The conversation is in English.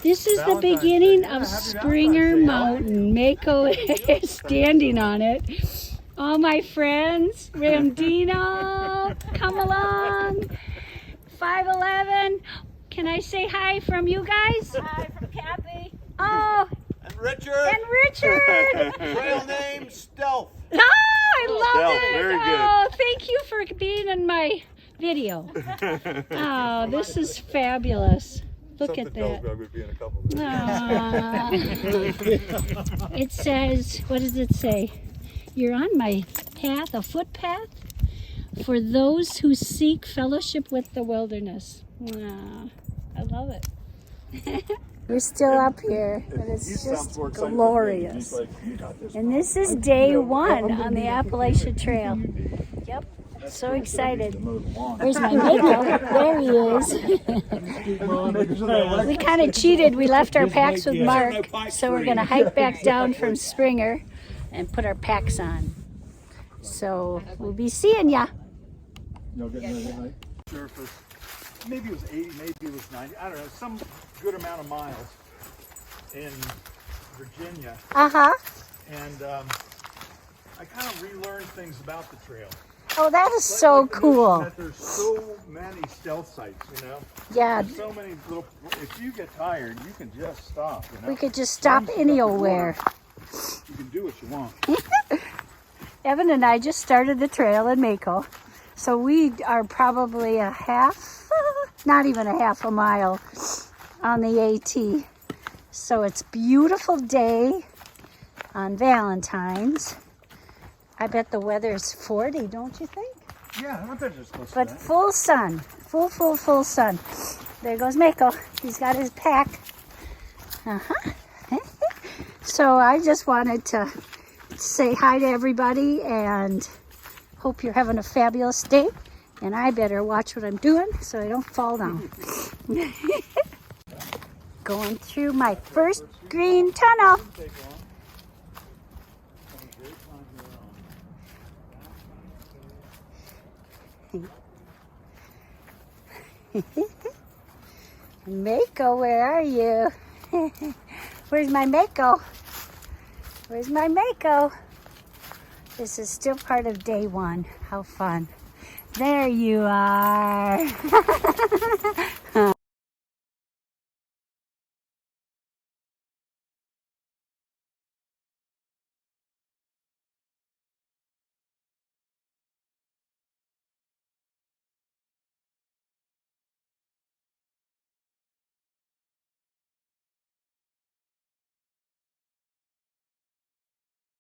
This is the beginning of Springer Mountain. Mako is standing on it. All my friends, Ramdino, come along. 511. Can I say hi from you guys? Hi from Kathy. Oh. And Richard. And Richard. Trail name Stealth. Oh, I love Stealth, it. very good. Oh, thank you for being in my video. Oh, this is fabulous. Look at that. It says, what does it say? You're on my path, a footpath for those who seek fellowship with the wilderness. I love it. We're still up here, and it's just glorious. And this is day one on the Appalachian Trail. Yep, so excited. Where's my Mako? There he is. We kind of cheated. We left our packs with Mark, so we're going to hike back down from Springer and put our packs on. So we'll be seeing ya. Surface. Maybe it was 80, maybe it was 90. I don't know. Some good amount of miles in Virginia. Uh-huh. And I kind of relearned things about the trail. Oh, that is so cool. That there's so many stealth sites, you know? Yeah. There's so many little, if you get tired, you can just stop, you know? We could just stop anywhere. You can do what you want. Evan and I just started the trail in Mako. So we are probably a half, not even a half a mile on the AT. So it's a beautiful day on Valentine's. I bet the weather's 40, don't you think? Yeah, I bet it's close to But that. full sun, full sun. There goes Mako. He's got his pack. Uh-huh. So I just wanted to say hi to everybody and hope you're having a fabulous day. And I better watch what I'm doing so I don't fall down. Going through my first green tunnel. Mako, where are you? Where's my Mako? Where's my Mako? This is still part of day one. How fun. There you are.